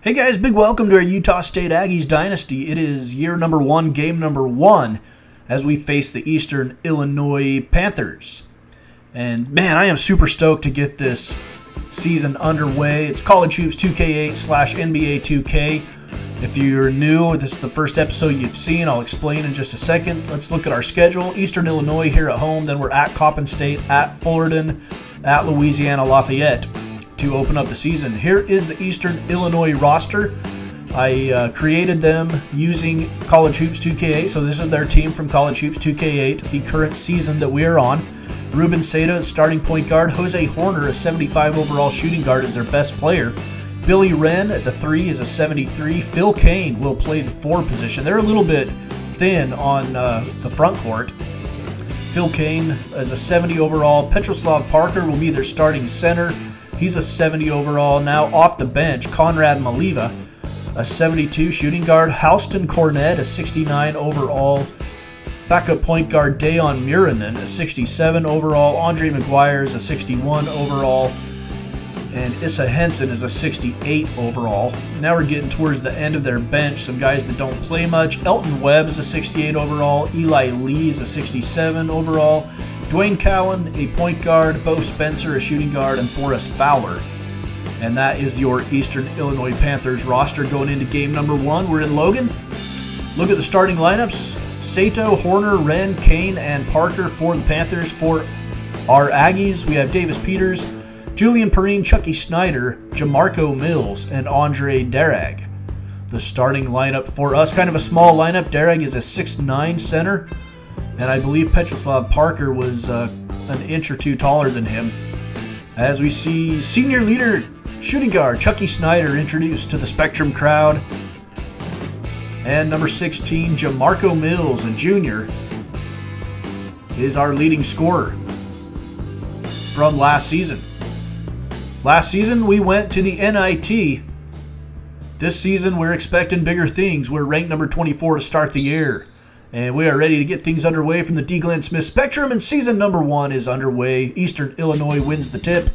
Hey guys, big welcome to our Utah State Aggies Dynasty. It is year number 1, game number 1, as we face the Eastern Illinois Panthers. And man, I am super stoked to get this season underway. It's College Hoops 2K8/NBA 2K. If you're new, this is the first episode you've seen. I'll explain in just a second. Let's look at our schedule. Eastern Illinois here at home, then we're at Coppin State, at Fullerton, at Louisiana Lafayette to open up the season. Here is the Eastern Illinois roster. I created them using College Hoops 2K8, so this is their team from College Hoops 2K8, the current season that we are on. Ruben Seda, starting point guard. Jose Horner, a 75 overall shooting guard, is their best player. Billy Wrenn at the 3 is a 73. Phil Kane will play the 4 position. They're a little bit thin on the front court. Phil Kane is a 70 overall. Petroslav Parker will be their starting center. He's a 70 overall. Now off the bench, Conrad Maliva, a 72 shooting guard. HALSTON CORNETTE, a 69 overall. Backup point guard Dayon Muranen, a 67 overall. Andre McGuire is a 61 overall. And Issa Henson is a 68 overall. Now we're getting towards the end of their bench. Some guys that don't play much. Elton Webb is a 68 overall. Eli Lee is a 67 overall. Dwayne Cowan, a point guard. Bo Spencer, a shooting guard. And Boris Fowler. And that is your Eastern Illinois Panthers roster going into game number 1. We're in Logan. Look at the starting lineups. Sato, Horner, Wrenn, Kane, and Parker for the Panthers. For our Aggies, we have Davis Peters, Julian Perrine, Chucky Snyder, Jamarco Mills, and Andre Darragh. The starting lineup for us, kind of a small lineup. Darragh is a 6'9 center, and I believe Petroslav Parker was an inch or two taller than him. As we see senior leader shooting guard Chucky Snyder introduced to the Spectrum crowd. And number 16, Jamarco Mills, a junior, is our leading scorer from last season. Last season, we went to the NIT. This season, we're expecting bigger things. We're ranked number 24 to start the year. And we are ready to get things underway from the D. Glenn Smith Spectrum. And season number 1 is underway. Eastern Illinois wins the tip.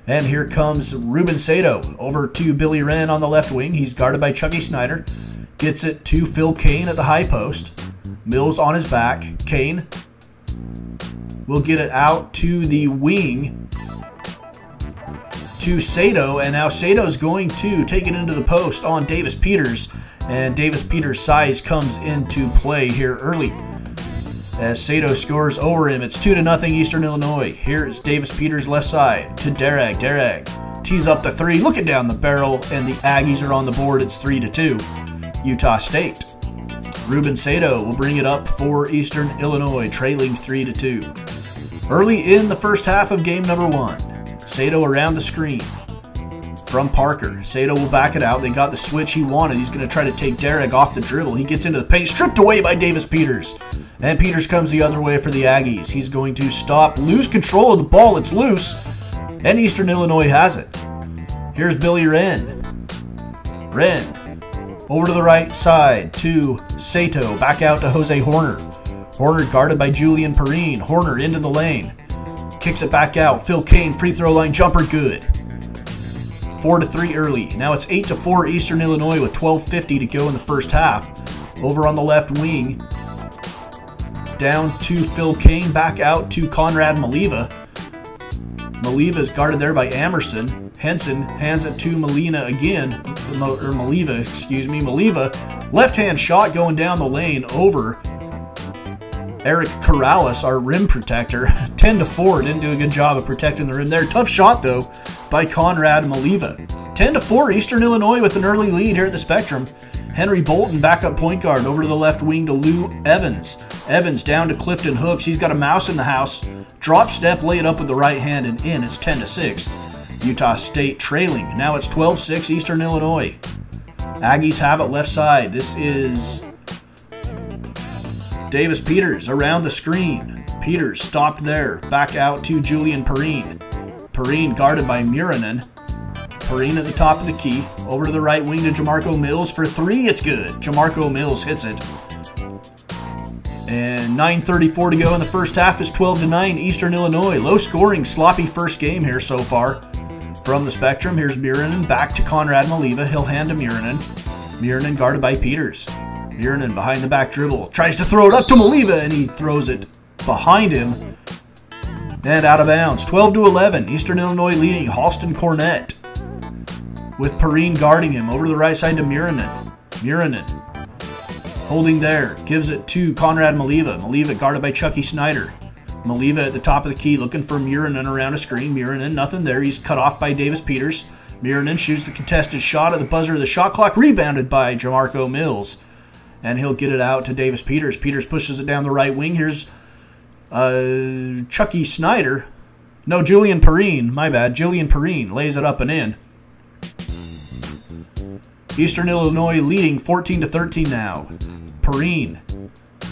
And here comes Ruben Sato over to Billy Wrenn on the left wing. He's guarded by Chucky Snyder. Gets it to Phil Kane at the high post. Mills on his back. Kane will get it out to the wing to Sato, and now Sato's going to take it into the post on Davis Peters, and Davis Peters' size comes into play here early as Sato scores over him. It's 2-0 Eastern Illinois. Here's Davis Peters left side to Darragh. Darragh tees up the 3, looking down the barrel, and the Aggies are on the board. It's 3-2 Utah State. Ruben Sato will bring it up for Eastern Illinois, trailing 3-2. Early in the first half of game number 1. Sato around the screen from Parker. Sato will back it out. They got the switch he wanted. He's going to try to take Darragh off the dribble. He gets into the paint, stripped away by Davis Peters. And Peters comes the other way for the Aggies. He's going to stop, lose control of the ball. It's loose, and Eastern Illinois has it. Here's Billy Wrenn. Wrenn over to the right side to Sato. Back out to Jose Horner. Horner guarded by Julian Perrine. Horner into the lane. Kicks it back out. Phil Kane, free throw line jumper, good. 4-3 early. Now it's 8-4 Eastern Illinois with 12:50 to go in the first half. Over on the left wing, down to Phil Kane, back out to Conrad Maliva. Maliva is guarded there by Amerson. Henson hands it to Molina again, or Maliva, excuse me. Maliva, left-hand shot going down the lane over Eric Corrales, our rim protector. 10-4, didn't do a good job of protecting the rim there. Tough shot, though, by Conrad Maliva. 10-4, Eastern Illinois with an early lead here at the Spectrum. Henry Bolton, backup point guard, over to the left wing to Lou Evans. Evans down to Clifton Hooks. He's got a mouse in the house. Drop step, lay it up with the right hand, and in. It's 10-6. Utah State trailing. Now it's 12-6 Eastern Illinois. Aggies have it left side. This is Davis Peters around the screen. Peters stopped there. Back out to Julian Perrine. Perrine guarded by Muranen. Perrine at the top of the key. Over to the right wing to Jamarco Mills for 3. It's good. Jamarco Mills hits it. And 9:34 to go in the first half. Is 12-9 Eastern Illinois. Low scoring, sloppy first game here so far From the spectrum, here's Miranin back to Konrad Maliva. He'll hand to Miranin. Miranin guarded by Peters. Miranin behind the back dribble. Tries to throw it up to Maliva, and he throws it behind him. And out of bounds. 12-11. Eastern Illinois leading HALSTON CORNETTE. With Perrine guarding him. Over to the right side to Miranin. Miranin holding there. Gives it to Konrad Maliva. Maliva guarded by Chucky Snyder. Maliva at the top of the key looking for Miranin around a screen. Miranin, nothing there. He's cut off by Davis Peters. Miranin shoots the contested shot at the buzzer of the shot clock. Rebounded by Jamarco Mills. And he'll get it out to Davis Peters. Peters pushes it down the right wing. Here's Chucky Snyder. No, Julian Perrine. My bad. Julian Perrine lays it up and in. Eastern Illinois leading 14-13 now. Perrine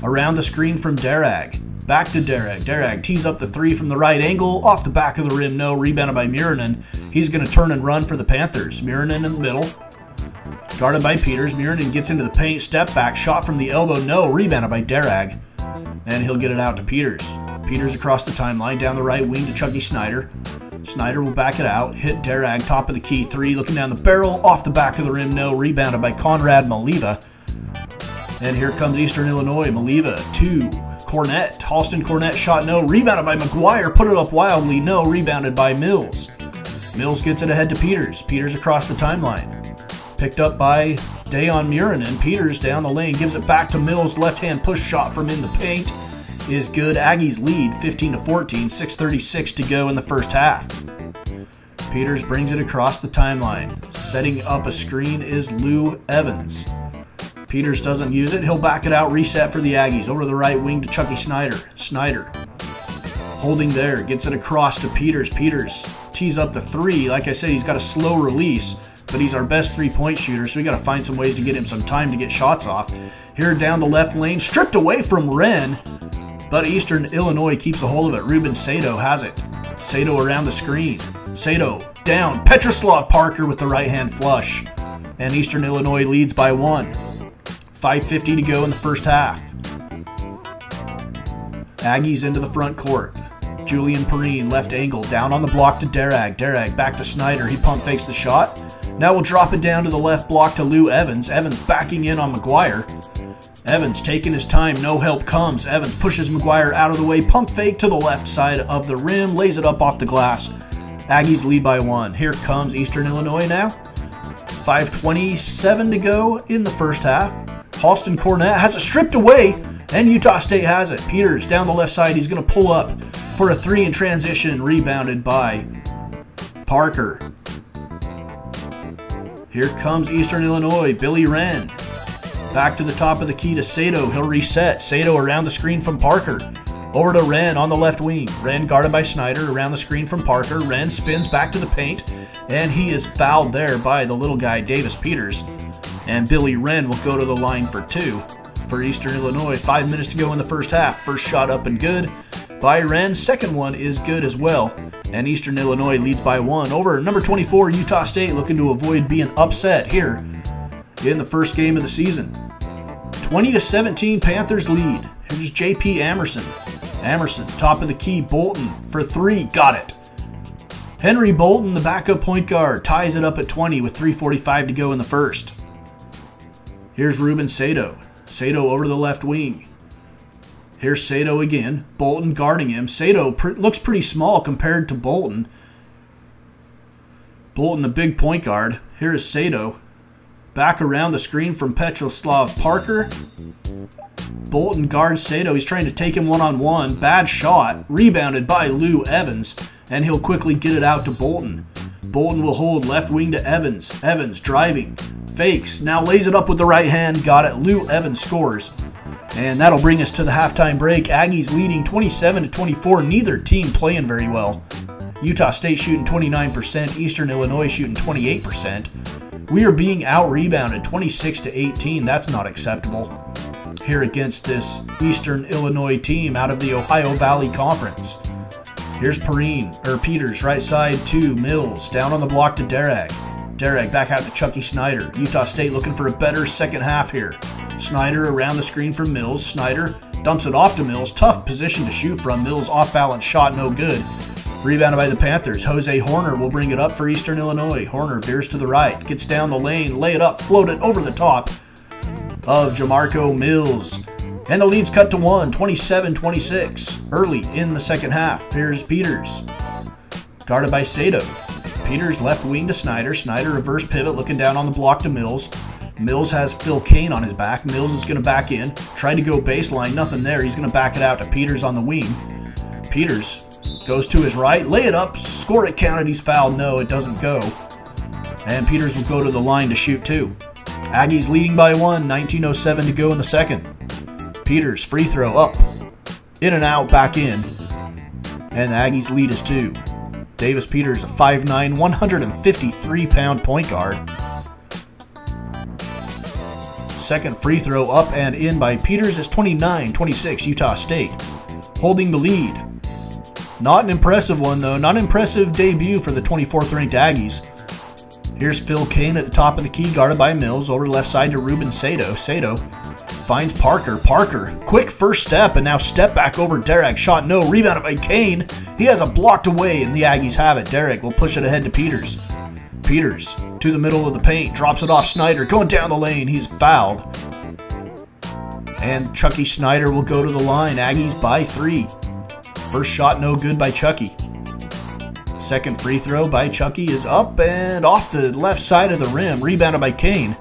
around the screen from Darag. Back to Darag. Darag tees up the three from the right angle. Off the back of the rim. No. Rebounded by Miranin. He's going to turn and run for the Panthers. Miranin in the middle. Guarded by Peters. Miranin gets into the paint. Step back. Shot from the elbow. No. Rebounded by Darag. And he'll get it out to Peters. Peters across the timeline. Down the right wing to Chucky Snyder. Snyder will back it out. Hit Darag. Top of the key. Three. Looking down the barrel. Off the back of the rim. No. Rebounded by Konrad Maliva. And here comes Eastern Illinois. Maliva to CORNETTE. HALSTON CORNETTE shot. No. Rebounded by McGuire. Put it up wildly. No. Rebounded by Mills. Mills gets it ahead to Peters. Peters across the timeline. Picked up by Dayon Miranin. Peters down the lane. Gives it back to Mills. Left-hand push shot from in the paint is good. Aggies lead 15-14. 6:36 to go in the first half. Peters brings it across the timeline. Setting up a screen is Lou Evans. Peters doesn't use it. He'll back it out. Reset for the Aggies. Over the right wing to Chucky Snyder. Snyder holding there. Gets it across to Peters. Peters tees up the three. Like I said, he's got a slow release, but he's our best three-point shooter, so we got to find some ways to get him some time to get shots off. Here down the left lane. Stripped away from WRENN, but Eastern Illinois keeps a hold of it. Ruben Sato has it. Sato around the screen. Sato down. Petroslav Parker with the right-hand flush. And Eastern Illinois leads by 1. 5:50 to go in the first half. Aggies into the front court. Julian Perrine, left angle, down on the block to Darag. Darag back to Snyder. He pump fakes the shot. Now we'll drop it down to the left block to Lou Evans. Evans backing in on McGuire. Evans taking his time. No help comes. Evans pushes McGuire out of the way. Pump fake to the left side of the rim. Lays it up off the glass. Aggies lead by 1. Here comes Eastern Illinois now. 5:27 to go in the first half. HALSTON CORNETTE has it stripped away, and Utah State has it. Peters down the left side. He's going to pull up for a three in transition. Rebounded by Parker. Here comes Eastern Illinois. Billy WRENN. Back to the top of the key to Sato. He'll reset. Sato around the screen from Parker. Over to WRENN on the left wing. WRENN guarded by Snyder around the screen from Parker. WRENN spins back to the paint, and he is fouled there by the little guy, Davis Peters. And Billy WRENN will go to the line for 2 for Eastern Illinois. 5 minutes to go in the first half. First shot up and good by WRENN. Second one is good as well. And Eastern Illinois leads by 1 over number 24, Utah State, looking to avoid being upset here in the first game of the season. 20-17, Panthers lead. Here's J.P. Amerson. Amerson, top of the key. Bolton for 3. Got it. Henry Bolton, the backup point guard, ties it up at 20 with 3:45 to go in the first. Here's Ruben Sato. Sato over to the left wing. Here's Sato again. Bolton guarding him. Sato looks pretty small compared to Bolton. Bolton, the big point guard. Here's Sato. Back around the screen from Petroslav Parker. Bolton guards Sato. He's trying to take him one-on-one. Bad shot. Rebounded by Lou Evans. And he'll quickly get it out to Bolton. Bolton will hold left wing to Evans. Evans driving. Fakes. Now lays it up with the right hand. Got it. Lou Evans scores. And that'll bring us to the halftime break. Aggies leading 27-24. Neither team playing very well. Utah State shooting 29%. Eastern Illinois shooting 28%. We are being out-rebounded 26-18. That's not acceptable here against this Eastern Illinois team out of the Ohio Valley Conference. Here's Peters, right side to Mills. Down on the block to Darag. Darag back out to Chucky Snyder. Utah State looking for a better second half here. Snyder around the screen from Mills. Snyder dumps it off to Mills. Tough position to shoot from. Mills off-balance shot, no good. Rebounded by the Panthers. Jose Horner will bring it up for Eastern Illinois. Horner veers to the right, gets down the lane, lay it up, float it over the top of Jamarco Mills. And the lead's cut to 1, 27-26, early in the second half. Here's Peters, guarded by Sato. Peters left wing to Snyder. Snyder reverse pivot, looking down on the block to Mills. Mills has Phil Kane on his back. Mills is going to back in, try to go baseline, nothing there. He's going to back it out to Peters on the wing. Peters goes to his right, lay it up, score it, counted, he's fouled. No, it doesn't go. And Peters will go to the line to shoot 2. Aggies leading by 1, 19:07 to go in the second. Peters, free throw, up, in and out, back in. And the Aggies lead is 2. Davis Peters, a 5'9", 153-pound point guard. Second free throw up and in by Peters is 29-26, Utah State, holding the lead. Not an impressive one, though. Not an impressive debut for the 24th ranked Aggies. Here's Phil Kane at the top of the key, guarded by Mills. Over the left side to Ruben Sato. Sato finds Parker. Parker, quick first step, and now step back over Derek. Shot no, rebounded by Kane. He has it blocked away, and the Aggies have it. Derek will push it ahead to Peters. Peters to the middle of the paint, drops it off Snyder, going down the lane. He's fouled. And Chucky Snyder will go to the line. Aggies by 3. First shot no good by Chucky. Second free throw by Chucky is up and off the left side of the rim, rebounded by Kane.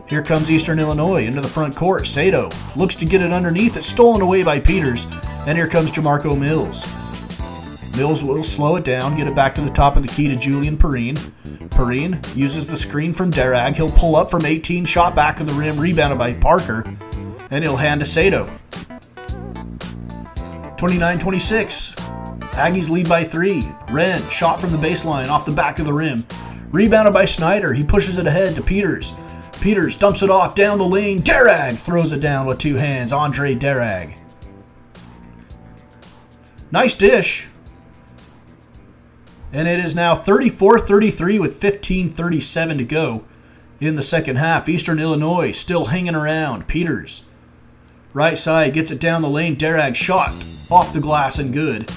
Here comes Eastern Illinois into the front court. Sato looks to get it underneath. It's stolen away by Peters. And here comes Jamarco Mills. Mills will slow it down, get it back to the top of the key to Julian Perrine. Perrine uses the screen from Derag. He'll pull up from 18, shot back of the rim, rebounded by Parker. And he'll hand to Sato. 29-26. Aggies lead by 3. Wren, shot from the baseline off the back of the rim. Rebounded by Snyder. He pushes it ahead to Peters. Peters dumps it off down the lane. Derag throws it down with 2 hands. Andre Derag. Nice dish. And it is now 34-33 with 15:37 to go in the second half. Eastern Illinois still hanging around. Peters, right side, gets it down the lane. Derag shot off the glass and good.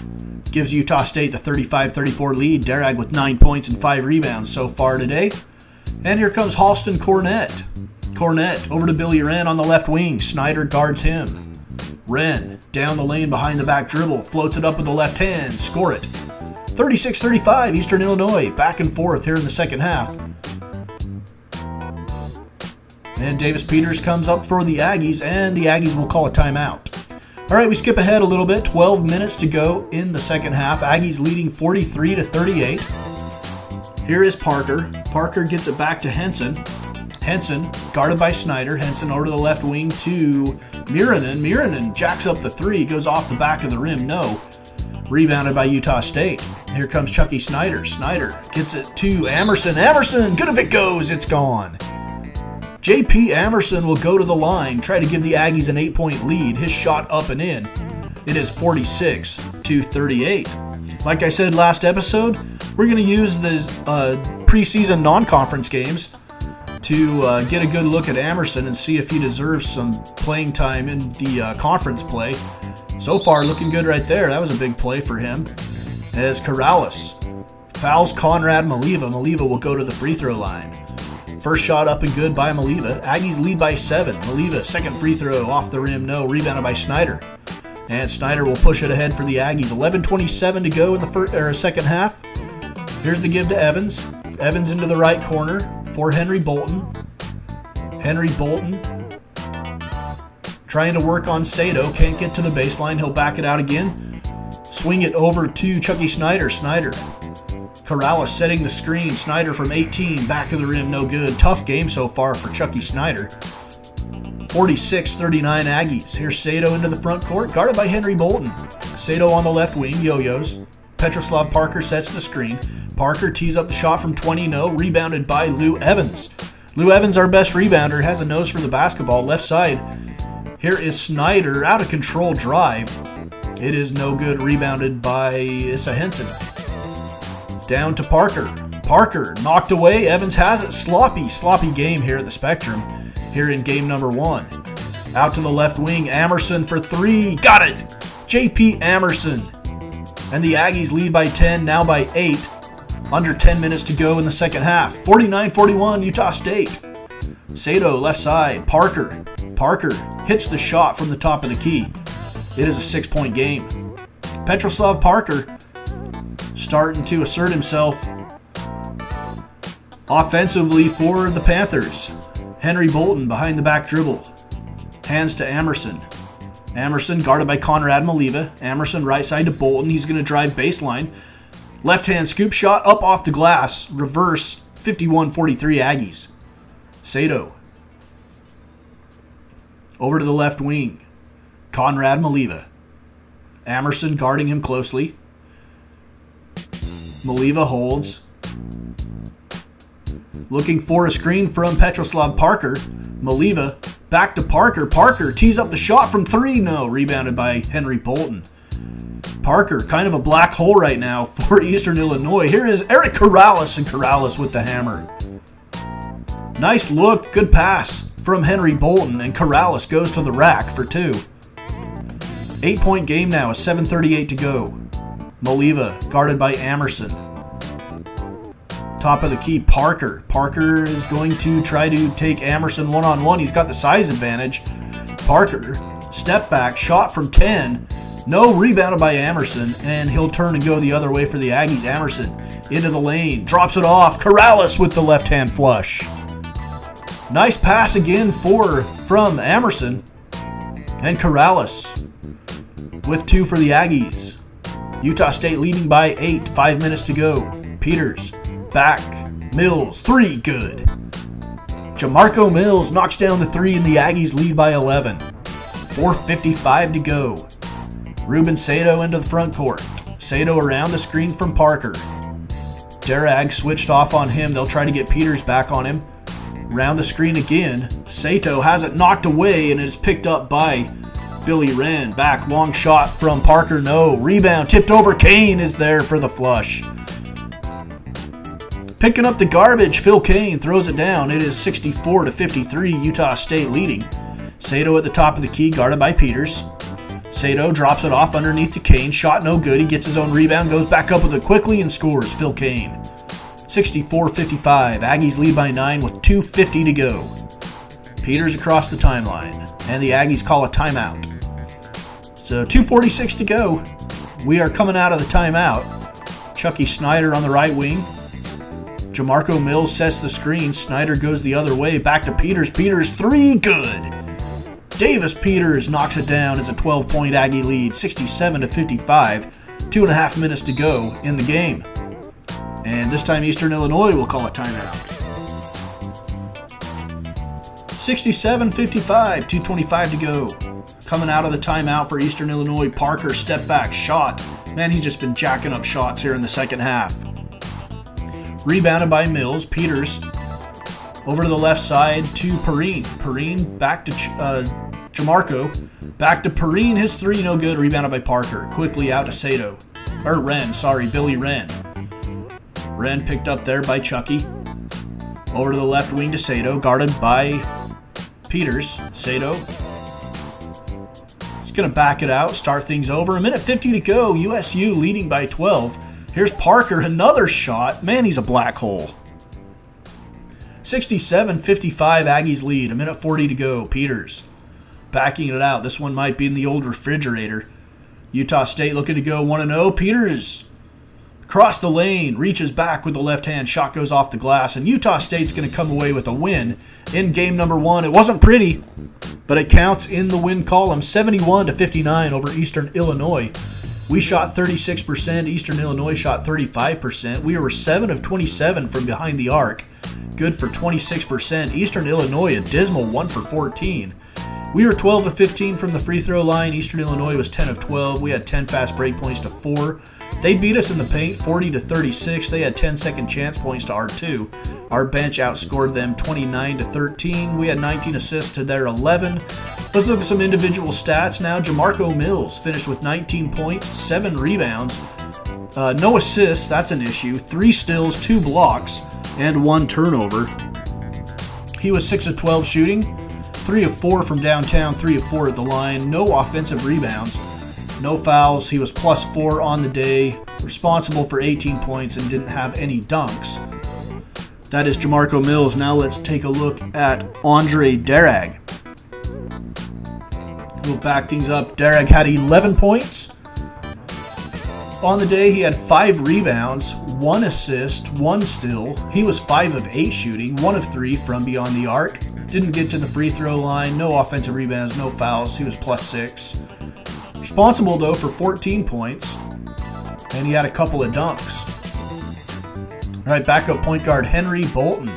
Gives Utah State the 35-34 lead. Derag with 9 points and 5 rebounds so far today. And here comes HALSTON Cornette. Cornette over to Billy Wren on the left wing. Snyder guards him. Wren down the lane behind the back dribble. Floats it up with the left hand. Score it. 36-35, Eastern Illinois. Back and forth here in the second half. And Davis Peters comes up for the Aggies, and the Aggies will call a timeout. All right, we skip ahead a little bit. 12 minutes to go in the second half. Aggies leading 43-38. Here is Parker. Parker gets it back to Henson. Henson, guarded by Snyder. Henson over to the left wing to Miranen. Miranen jacks up the 3, goes off the back of the rim. No. Rebounded by Utah State. Here comes Chucky Snyder. Snyder gets it to Amerson. Amerson, good if it goes, it's gone. J.P. Amerson will go to the line, try to give the Aggies an 8-point lead. His shot up and in. It is 46-38. Like I said last episode, we're going to use these preseason non-conference games to get a good look at Amerson and see if he deserves some playing time in the conference play. So far, looking good right there. That was a big play for him. As Corrales fouls Conrad Maliva. Maliva will go to the free throw line. First shot up and good by Maliva. Aggies lead by 7. Maliva, second free throw off the rim. No, rebounded by Snyder. And Snyder will push it ahead for the Aggies. 11:27 to go in the second half. Here's the give to Evans. Evans into the right corner for Henry Bolton. Henry Bolton trying to work on Sato. Can't get to the baseline. He'll back it out again. Swing it over to Chucky Snyder. Snyder. Corrales setting the screen. Snyder from 18. Back of the rim. No good. Tough game so far for Chucky Snyder. 46-39 Aggies. Here's Sato into the front court. Guarded by Henry Bolton. Sato on the left wing. Yo-yos. Petroslav Parker sets the screen. Parker tees up the shot from 20. No. Rebounded by Lou Evans. Lou Evans, our best rebounder, has a nose for the basketball. Left side. Here is Snyder. Out of control drive. It is no good. Rebounded by Issa Henson. Down to Parker. Parker knocked away. Evans has it. Sloppy game here at the Spectrum. Here in game number 1. Out to the left wing. Amerson for 3. Got it. J.P. Amerson. And the Aggies lead by 10, now by 8. Under 10 minutes to go in the second half. 49-41, Utah State. Sato, left side. Parker. Parker hits the shot from the top of the key. It is a 6-point game. PETROSLAV Parker starting to assert himself offensively for the Panthers. Henry Bolton behind the back dribble. Hands to Amerson. Amerson guarded by Conrad Maliva. Amerson right side to Bolton. He's going to drive baseline. Left hand scoop shot up off the glass. Reverse 51-43 Aggies. Sato. Over to the left wing. Conrad Maliva. Amerson guarding him closely. Maliva holds. Looking for a screen from PETROSLAV Parker. Maliva back to Parker. Parker tees up the shot from 3. No, rebounded by Henry Bolton. Parker, kind of a black hole right now for Eastern Illinois. Here is Eric Corrales, and Corrales with the hammer. Nice look, good pass from Henry Bolton, and Corrales goes to the rack for 2. 8-point game now, a 7:38 to go. Maliva guarded by Amerson. Top of the key, Parker. Parker is going to try to take Amerson one-on-one. He's got the size advantage. Parker, step back, shot from 10. No, rebounded by Amerson, and he'll turn and go the other way for the Aggies. Amerson into the lane, drops it off. Corrales with the left-hand flush. Nice pass again from Amerson. And Corrales with 2 for the Aggies. Utah State leading by 8, 5 minutes to go. Peters, back, Mills, 3, good. Jamarco Mills knocks down the 3 and the Aggies lead by 11. 4:55 to go. Ruben Sato into the front court. Sato around the screen from Parker. Darag switched off on him. They'll try to get Peters back on him. Round the screen again. Sato has it knocked away and is picked up by Billy Wren. Back, long shot from Parker. No. Rebound tipped over. Kane is there for the flush. Picking up the garbage, Phil Kane throws it down. It is 64-53, Utah State leading. Sato at the top of the key, guarded by Peters. Sato drops it off underneath to Kane. Shot no good. He gets his own rebound, goes back up with it quickly and scores. Phil Kane. 64-55. Aggies lead by 9 with 2:50 to go. Peters across the timeline. And the Aggies call a timeout. So 2:46 to go. We are coming out of the timeout. Chucky Snyder on the right wing. Jamarco Mills sets the screen. Snyder goes the other way. Back to Peters. Peters, 3, good. Davis Peters knocks it down as a 12-point Aggie lead, 67-55. 2.5 minutes to go in the game. And this time Eastern Illinois will call a timeout. 67-55, 2:25 to go. Coming out of the timeout for Eastern Illinois, Parker, step back, shot. Man, he's just been jacking up shots here in the second half. Rebounded by Mills. Peters over to the left side to Perrine. Perrine back to Jamarco. Back to Perrine. His 3 no good. Rebounded by Parker. Quickly out to Sato. Or Wren, sorry. Billy Wren. Wren picked up there by Chucky. Over to the left wing to Sato. Guarded by Peters. Sato. He's going to back it out. Start things over. 1:50 to go. USU leading by 12. Here's Parker, another shot. Man, he's a black hole. 67-55, Aggies lead. 1:40 to go. Peters backing it out. This one might be in the old refrigerator. Utah State looking to go 1-0. Peters across the lane, reaches back with the left hand. Shot goes off the glass, and Utah State's going to come away with a win in game number 1. It wasn't pretty, but it counts in the win column. 71-59 over Eastern Illinois. We shot 36%. Eastern Illinois shot 35%. We were 7 of 27 from behind the arc. Good for 26%. Eastern Illinois, a dismal 1 for 14. We were 12 of 15 from the free throw line. Eastern Illinois was 10 of 12. We had 10 fast break points to 4. They beat us in the paint 40-36. They had 10 second chance points to our 2. Our bench outscored them 29-13. We had 19 assists to their 11. Let's look at some individual stats now. Jamarco Mills finished with 19 points, 7 rebounds, no assists, that's an issue, 3 steals, 2 blocks, and 1 turnover. He was 6 of 12 shooting, 3 of 4 from downtown, 3 of 4 at the line, no offensive rebounds. No fouls. He was +4 on the day, responsible for 18 points and didn't have any dunks. That is Jamarco Mills. Now let's take a look at Andre Darragh. We'll back things up. Darragh had 11 points. On the day, he had 5 rebounds, 1 assist, 1 steal. He was 5 of 8 shooting, 1 of 3 from beyond the arc. Didn't get to the free throw line, no offensive rebounds, no fouls. He was +6. Responsible, though, for 14 points, and he had a couple of dunks. All right, backup point guard Henry Bolton.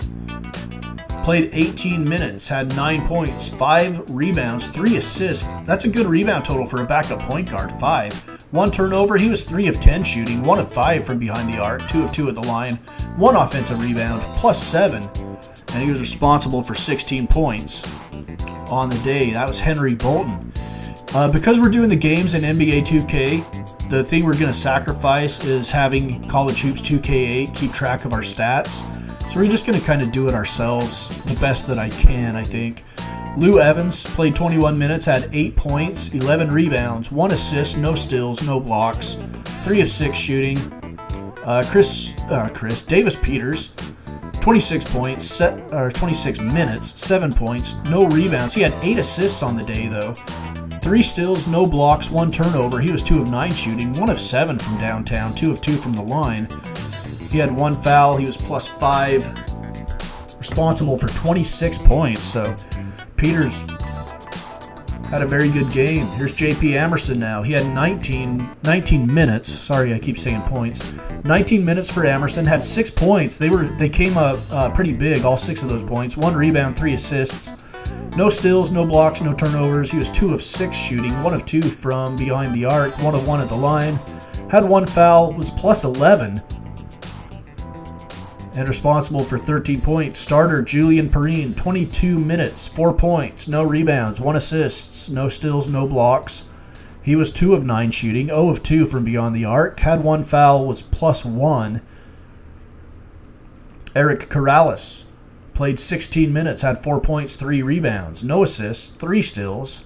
Played 18 minutes, had 9 points, 5 rebounds, 3 assists. That's a good rebound total for a backup point guard, 5. 1 turnover, he was 3 of 10 shooting, 1 of 5 from behind the arc, 2 of 2 at the line, 1 offensive rebound, +7, and he was responsible for 16 points on the day. That was Henry Bolton. Because we're doing the games in NBA 2K, the thing we're going to sacrifice is having College Hoops 2K8 keep track of our stats. So we're just going to kind of do it ourselves the best that I can, I think. Lou Evans played 21 minutes, had 8 points, 11 rebounds, 1 assist, no steals, no blocks, 3 of 6 shooting. Davis Peters, 26 points, 26 minutes, 7 points, no rebounds. He had 8 assists on the day, though. 3 steals, no blocks, 1 turnover. He was 2 of 9 shooting, 1 of 7 from downtown, 2 of 2 from the line. He had 1 foul. He was +5, responsible for 26 points. So Peters had a very good game. Here's JP Amerson now. He had 19 minutes. Sorry, I keep saying points. 19 minutes for Amerson. Had 6 points. They came up pretty big, all 6 of those points. 1 rebound, 3 assists. No steals, no blocks, no turnovers. He was 2 of 6 shooting, 1 of 2 from behind the arc, 1 of 1 at the line. Had 1 foul, was +11. And responsible for 13 points. Starter Julian Perrine, 22 minutes, 4 points, no rebounds, 1 assist, no steals, no blocks. He was 2 of 9 shooting, 0 of 2 from beyond the arc, had 1 foul, was +1. Eric Corrales played 16 minutes, had 4 points, 3 rebounds, no assists, 3 steals,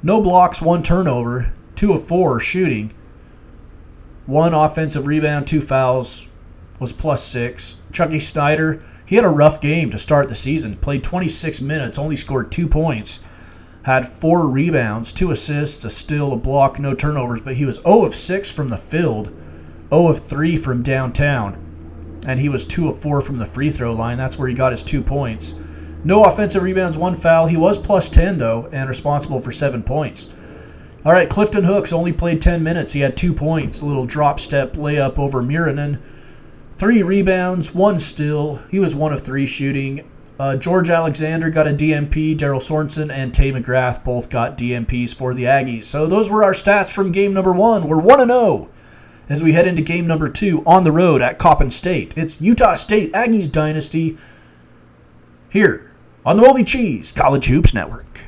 no blocks, 1 turnover, 2 of 4 shooting, 1 offensive rebound, 2 fouls, was +6. Chucky Snyder, he had a rough game to start the season. Played 26 minutes, only scored 2 points. Had 4 rebounds, 2 assists, a steal, a block, no turnovers. But he was 0 of 6 from the field, 0 of 3 from downtown. And he was 2 of 4 from the free throw line. That's where he got his 2 points. No offensive rebounds, 1 foul. He was +10, though, and responsible for 7 points. All right, Clifton Hooks only played 10 minutes. He had 2 points, a little drop step layup over Miranen. 3 rebounds, 1 steal. He was 1 of 3 shooting. George Alexander got a DMP. Daryl Sorensen and Tay McGrath both got DMPs for the Aggies. So those were our stats from game number 1. We're 1-0 as we head into game number 2 on the road at Coppin State. It's Utah State Aggies Dynasty here on the Moldy Cheese College Hoops Network.